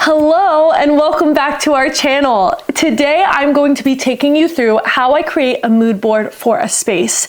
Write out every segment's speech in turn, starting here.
Hello and welcome back to our channel. Today I'm going to be taking you through how I create a mood board for a space.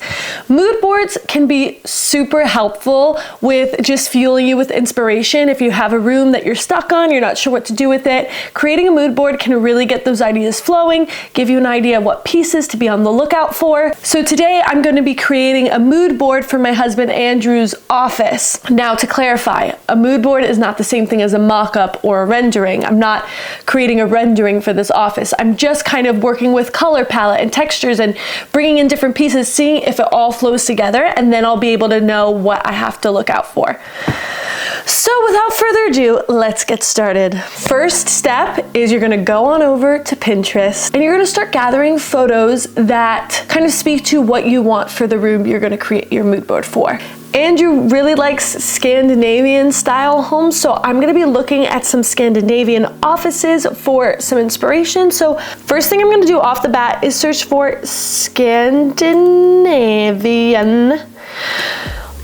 Mood boards can be super helpful with just fueling you with inspiration. If you have a room that you're stuck on, you're not sure what to do with it, creating a mood board can really get those ideas flowing, give you an idea of what pieces to be on the lookout for. So today I'm going to be creating a mood board for my husband Andrew's office. Now to clarify, a mood board is not the same thing as a mock-up or a rendering. I'm not creating a rendering for this office. I'm just kind of working with color palette and textures and bringing in different pieces, seeing if it all flows together, and then I'll be able to know what I have to look out for. So without further ado, let's get started. First step is you're gonna go on over to Pinterest and you're gonna start gathering photos that kind of speak to what you want for the room you're gonna create your mood board for. Andrew really likes Scandinavian style homes, so I'm gonna be looking at some Scandinavian offices for some inspiration. So first thing I'm gonna do off the bat is search for Scandinavian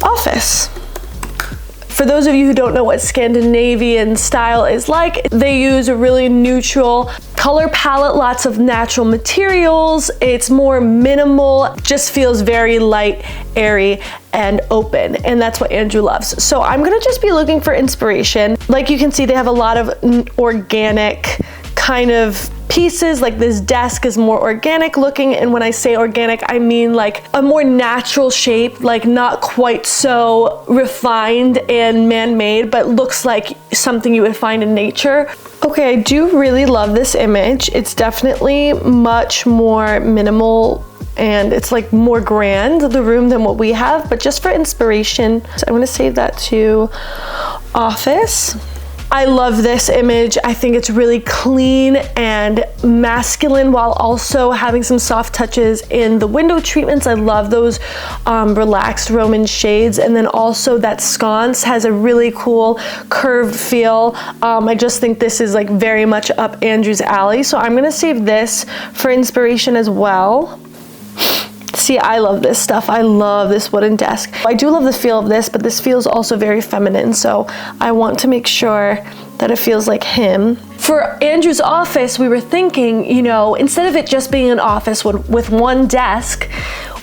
office. For those of you who don't know what Scandinavian style is like, they use a really neutral color palette, lots of natural materials. It's more minimal, just feels very light, airy, and open. And that's what Andrew loves. So I'm gonna just be looking for inspiration. Like you can see, they have a lot of organic kind of pieces. Like this desk is more organic looking, and when I say organic, I mean like a more natural shape, like not quite so refined and man-made, but looks like something you would find in nature. Okay, I do really love this image. It's definitely much more minimal and it's like more grand, the room, than what we have, but just for inspiration. So I'm gonna save that to office. I love this image. I think it's really clean and masculine while also having some soft touches in the window treatments. I love those relaxed Roman shades. And then also that sconce has a really cool curved feel. I just think this is like very much up Andrew's alley. So I'm gonna save this for inspiration as well. See, I love this stuff. I love this wooden desk. I do love the feel of this, but this feels also very feminine. So I want to make sure that it feels like him. For Andrew's office, we were thinking, you know, instead of it just being an office with one desk,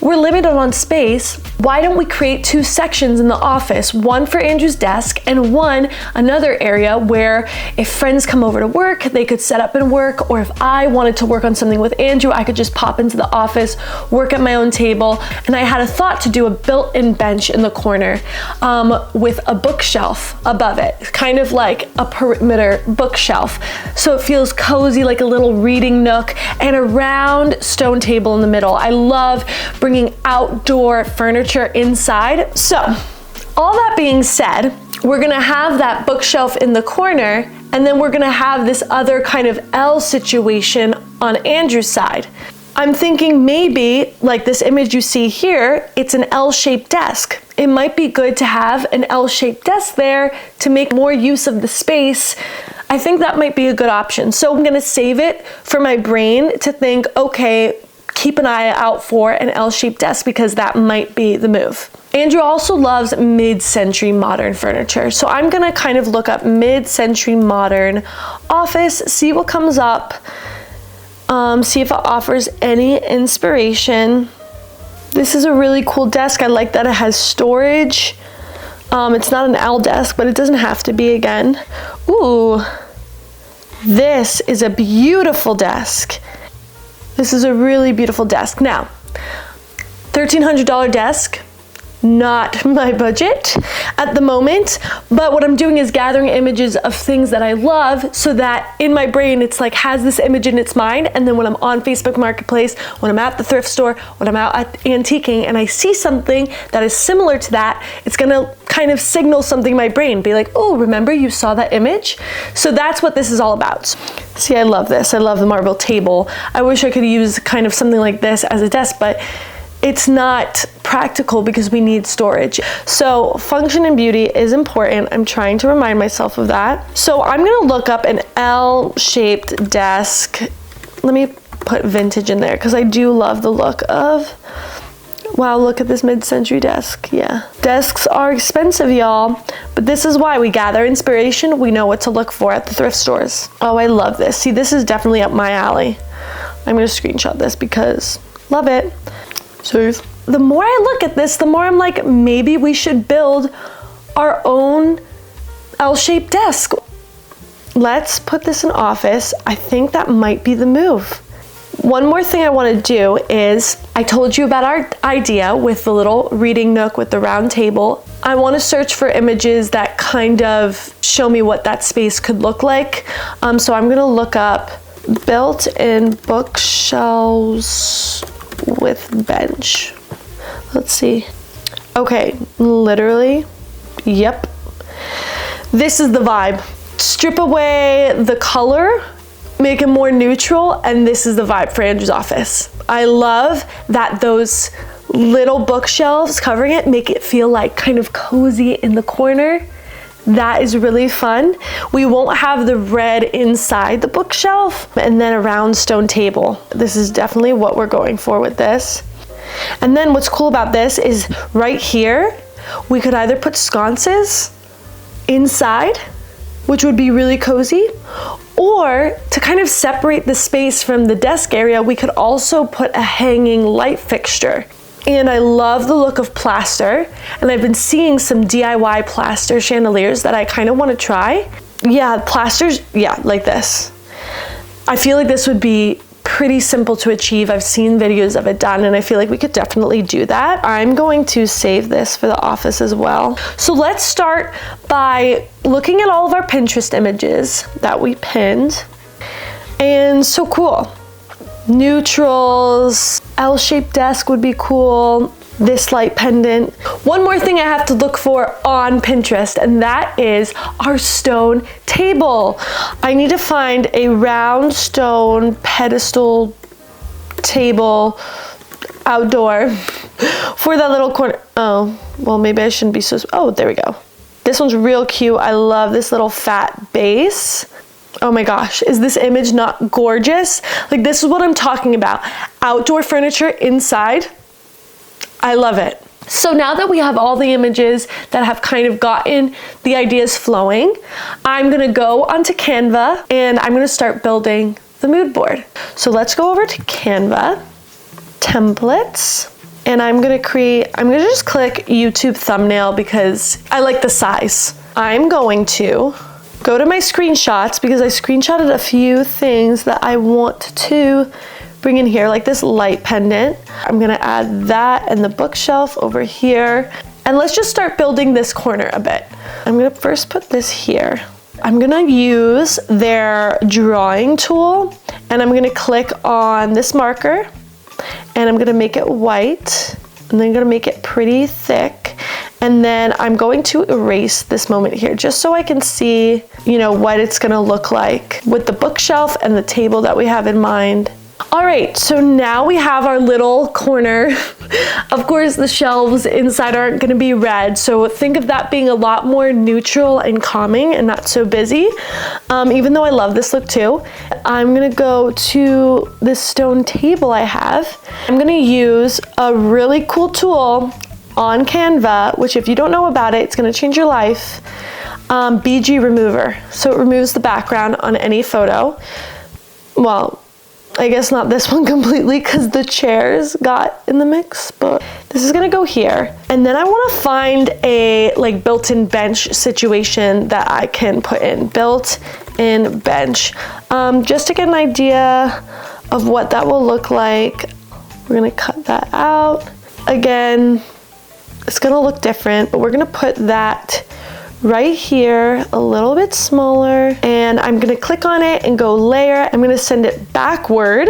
we're limited on space. Why don't we create two sections in the office? One for Andrew's desk and another area where if friends come over to work, they could set up and work, or if I wanted to work on something with Andrew, I could just pop into the office, work at my own table. And I had a thought to do a built-in bench in the corner with a bookshelf above it, kind of like a perimeter bookshelf. So it feels cozy, like a little reading nook, and a round stone table in the middle. I love bringing outdoor furniture inside. So all that being said, we're gonna have that bookshelf in the corner, and then we're gonna have this other kind of L situation on Andrew's side. I'm thinking maybe, like this image you see here, it's an L-shaped desk. It might be good to have an L-shaped desk there to make more use of the space. I think that might be a good option. So I'm gonna save it for my brain to think, okay, keep an eye out for an L-shaped desk because that might be the move. Andrew also loves mid-century modern furniture. So I'm gonna kind of look up mid-century modern office, see what comes up, see if it offers any inspiration. This is a really cool desk. I like that it has storage. It's not an L desk, but it doesn't have to be again. Ooh, this is a beautiful desk. This is a really beautiful desk. Now, $1,300 desk, not my budget at the moment, but what I'm doing is gathering images of things that I love so that in my brain it's like has this image in its mind, and then when I'm on Facebook Marketplace, when I'm at the thrift store, when I'm out at antiquing and I see something that is similar to that, it's gonna kind of signal something in my brain, be like, oh, remember you saw that image? So that's what this is all about. See, I love this. I love the marble table. I wish I could use kind of something like this as a desk, but it's not practical because we need storage. So function and beauty is important. I'm trying to remind myself of that. So I'm gonna look up an L-shaped desk. Let me put vintage in there because I do love the look of Wow, look at this mid-century desk. Yeah. Desks are expensive, y'all, but this is why we gather inspiration. We know what to look for at the thrift stores. Oh, I love this. See, this is definitely up my alley. I'm gonna screenshot this because love it. So the more I look at this, the more I'm like, maybe we should build our own L-shaped desk. Let's put this in office. I think that might be the move. One more thing I want to do is, I told you about our idea with the little reading nook with the round table. I want to search for images that kind of show me what that space could look like. So I'm going to look up built-in bookshelves with bench. Let's see. Okay, literally, yep. This is the vibe. Strip away the color, make it more neutral, and this is the vibe for Andrew's office. I love that those little bookshelves covering it make it feel like kind of cozy in the corner. That is really fun. We won't have the red inside the bookshelf, and then a round stone table. This is definitely what we're going for with this. And then what's cool about this is right here, we could either put sconces inside, which would be really cozy, or to kind of separate the space from the desk area, we could also put a hanging light fixture. And I love the look of plaster, and I've been seeing some DIY plaster chandeliers that I kind of want to try. Yeah, plasters, yeah, like this. I feel like this would be pretty simple to achieve. I've seen videos of it done, and I feel like we could definitely do that. I'm going to save this for the office as well. So let's start by looking at all of our Pinterest images that we pinned. And so cool. Neutrals, L-shaped desk would be cool. This light pendant. One more thing I have to look for on Pinterest, and that is our stone table. I need to find a round stone pedestal table outdoor for that little corner. Oh, well, maybe I shouldn't be so, oh, there we go. This one's real cute. I love this little fat base. Oh my gosh, is this image not gorgeous? Like, this is what I'm talking about. Outdoor furniture inside. I love it. So now that we have all the images that have kind of gotten the ideas flowing, I'm gonna go onto Canva and I'm gonna start building the mood board. So let's go over to Canva, templates, and I'm gonna just click YouTube thumbnail because I like the size. I'm going to go to my screenshots because I screenshotted a few things that I want to bring in here, like this light pendant. I'm gonna add that and the bookshelf over here. And let's just start building this corner a bit. I'm gonna first put this here. I'm gonna use their drawing tool, and I'm gonna click on this marker, and I'm gonna make it white, and then I'm gonna make it pretty thick. And then I'm going to erase this moment here just so I can see, you know, what it's gonna look like with the bookshelf and the table that we have in mind. All right, so now we have our little corner. Of course, the shelves inside aren't gonna be red, so think of that being a lot more neutral and calming and not so busy, even though I love this look too. I'm gonna go to this stone table I have. I'm gonna use a really cool tool on Canva, which if you don't know about it, it's gonna change your life. BG remover. So it removes the background on any photo. Well, I guess not this one completely because the chairs got in the mix, but this is gonna go here. And then I wanna find a like built-in bench situation that I can put in. Built-in bench. Just to get an idea of what that will look like. We're gonna cut that out. Again, it's gonna look different, but we're gonna put that right here, a little bit smaller, and I'm gonna click on it and go layer. I'm gonna send it backward,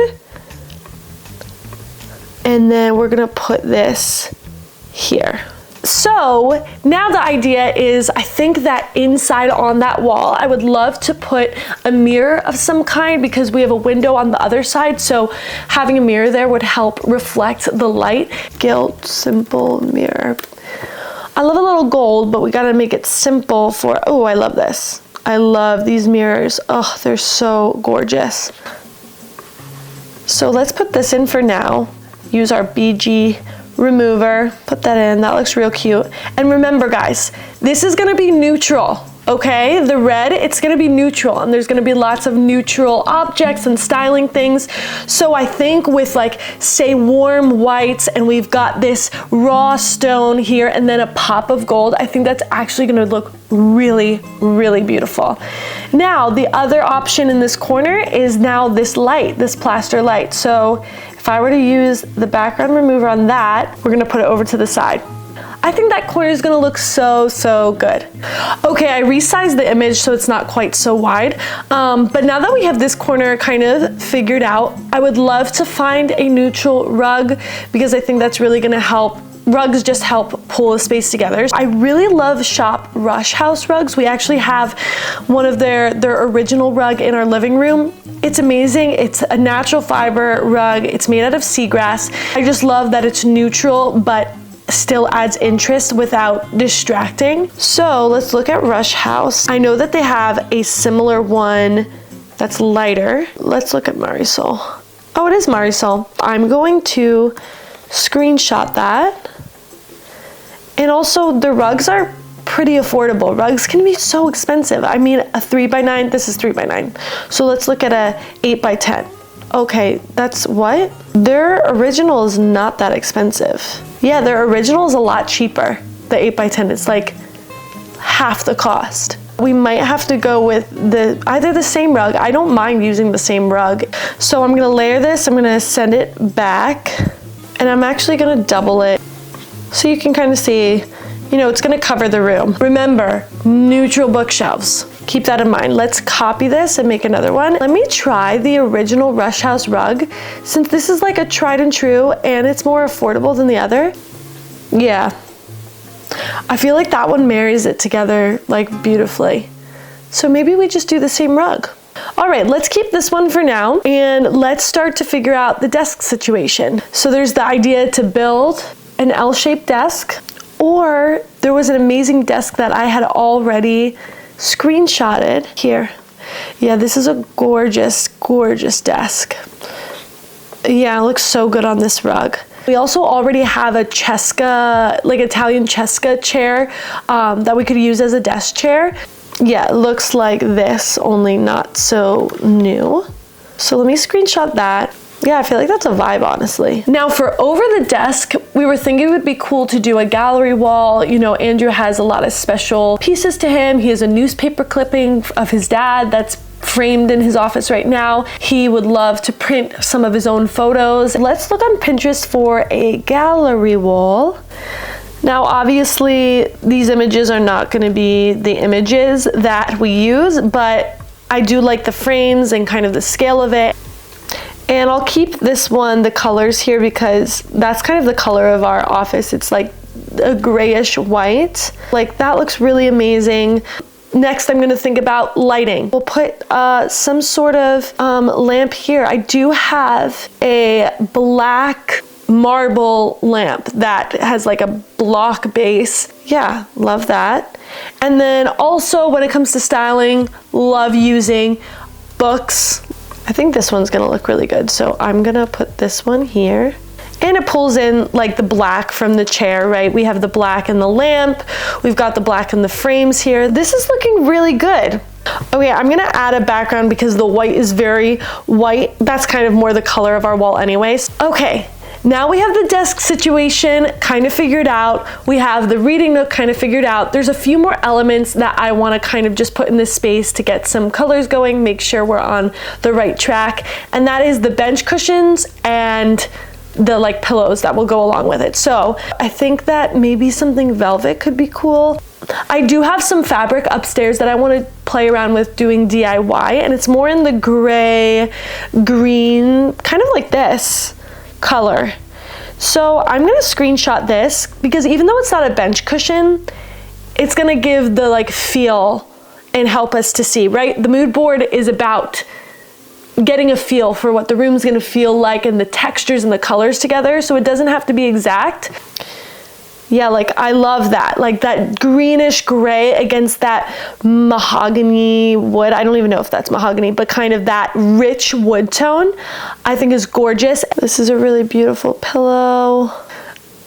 and then we're gonna put this here. So now the idea is, I think that inside on that wall, I would love to put a mirror of some kind because we have a window on the other side. So having a mirror there would help reflect the light. Gilt simple mirror. I love a little gold, but we gotta make it simple for, oh, I love this. I love these mirrors. Oh, they're so gorgeous. So let's put this in for now. Use our BG remover, put that in, that looks real cute. And remember guys, this is gonna be neutral, okay? The red, it's gonna be neutral, and there's gonna be lots of neutral objects and styling things. So I think with like, say warm whites, and we've got this raw stone here, and then a pop of gold, I think that's actually gonna look really, really beautiful. Now, the other option in this corner is now this light, this plaster light. So if I were to use the background remover on that, we're gonna put it over to the side. I think that corner is gonna look so, so good. Okay, I resized the image so it's not quite so wide, but now that we have this corner kind of figured out, I would love to find a neutral rug, because I think that's really gonna help. Rugs just help pull the space together. I really love Shop Rush House rugs. We actually have one of their original rug in our living room. It's amazing. It's a natural fiber rug. It's made out of seagrass. I just love that it's neutral, but still adds interest without distracting. So let's look at Rush House. I know that they have a similar one that's lighter. Let's look at Marisol. Oh, it is Marisol. I'm going to screenshot that. And also the rugs are pretty affordable. Rugs can be so expensive. I mean, a 3x9, this is 3x9. So let's look at a 8x10. Okay, that's what? Their original is not that expensive. Yeah, their original is a lot cheaper. The 8x10 is like half the cost. We might have to go with either the same rug. I don't mind using the same rug. So I'm gonna layer this, I'm gonna send it back, and I'm actually gonna double it so you can kind of see, you know, it's gonna cover the room. Remember, neutral bookshelves. Keep that in mind. Let's copy this and make another one. Let me try the original Rush House rug, since this is like a tried and true and it's more affordable than the other. Yeah, I feel like that one marries it together like beautifully. So maybe we just do the same rug. All right, let's keep this one for now, and let's start to figure out the desk situation. So there's the idea to build an L-shaped desk, or there was an amazing desk that I had already screenshotted here. Yeah, this is a gorgeous, gorgeous desk. Yeah, it looks so good on this rug. We also already have a Cesca, like Italian Cesca chair that we could use as a desk chair. Yeah, it looks like this, only not so new. So let me screenshot that. Yeah, I feel like that's a vibe, honestly. Now for over the desk, we were thinking it would be cool to do a gallery wall. You know, Andrew has a lot of special pieces to him. He has a newspaper clipping of his dad that's framed in his office right now. He would love to print some of his own photos. Let's look on Pinterest for a gallery wall. Now, obviously, these images are not gonna be the images that we use, but I do like the frames and kind of the scale of it. And I'll keep this one, the colors here, because that's kind of the color of our office. It's like a grayish white. Like, that looks really amazing. Next, I'm gonna think about lighting. We'll put some sort of lamp here. I do have a black marble lamp that has like a block base. Yeah, love that. And then also when it comes to styling, love using books. I think this one's gonna look really good. So I'm gonna put this one here. And it pulls in like the black from the chair, right? We have the black in the lamp. We've got the black in the frames here. This is looking really good. Okay, I'm gonna add a background because the white is very white. That's kind of more the color of our wall anyways. Okay, now we have the desk situation kind of figured out. We have the reading nook kind of figured out. There's a few more elements that I wanna kind of just put in this space to get some colors going, make sure we're on the right track. And that is the bench cushions and the like pillows that will go along with it. So I think that maybe something velvet could be cool. I do have some fabric upstairs that I want to play around with doing DIY, and it's more in the gray, green, kind of like this color. So I'm gonna screenshot this because even though it's not a bench cushion, it's gonna give the like feel and help us to see, right? The mood board is about getting a feel for what the room's gonna feel like and the textures and the colors together, so it doesn't have to be exact. Yeah, like I love that, like that greenish gray against that mahogany wood. I don't even know if that's mahogany, but kind of that rich wood tone I think is gorgeous. This is a really beautiful pillow.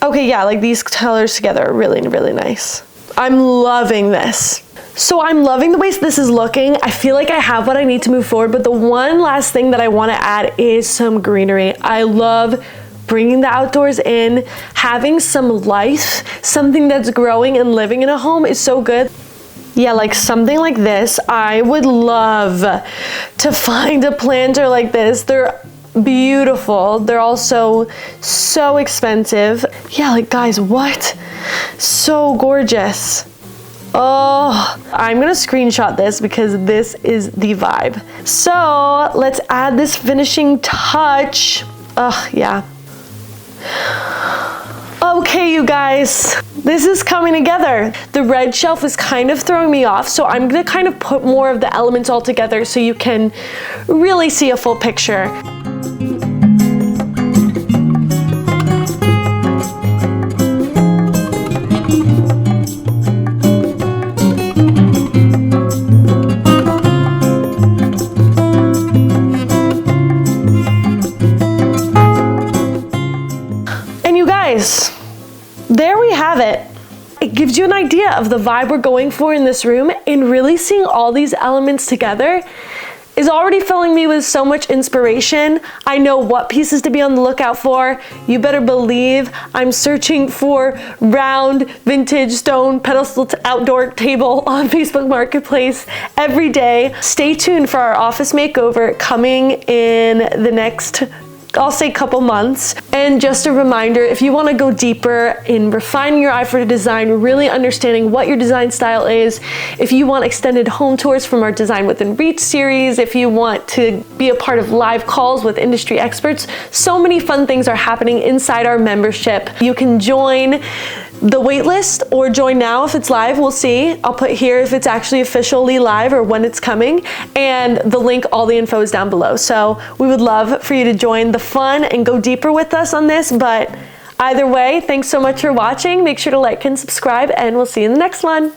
Okay, yeah, like these colors together are really, really nice. I'm loving this. So I'm loving the way this is looking. I feel like I have what I need to move forward, but the one last thing that I want to add is some greenery. I love bringing the outdoors in, having some life, something that's growing and living in a home is so good. Yeah, like something like this. I would love to find a planter like this. They're beautiful. They're also so expensive. Yeah, like guys, what? So gorgeous. Oh, I'm gonna screenshot this because this is the vibe. So let's add this finishing touch. Oh, yeah. Okay, you guys, this is coming together. The red shelf is kind of throwing me off, so I'm gonna kind of put more of the elements all together so you can really see a full picture. There we have it. It gives you an idea of the vibe we're going for in this room, and really seeing all these elements together is already filling me with so much inspiration. I know what pieces to be on the lookout for. You better believe I'm searching for round vintage stone pedestal outdoor table on Facebook Marketplace every day. Stay tuned for our office makeover coming in the next, I'll say, couple months. And just a reminder, if you want to go deeper in refining your eye for design, really understanding what your design style is, if you want extended home tours from our Design Within Reach series, if you want to be a part of live calls with industry experts, so many fun things are happening inside our membership. You can join the waitlist or join now if it's live. We'll see. I'll put here if it's actually officially live or when it's coming, and the link, all the info is down below. So we would love for you to join the fun and go deeper with us on this. But either way, thanks so much for watching. Make sure to like and subscribe, and we'll see you in the next one.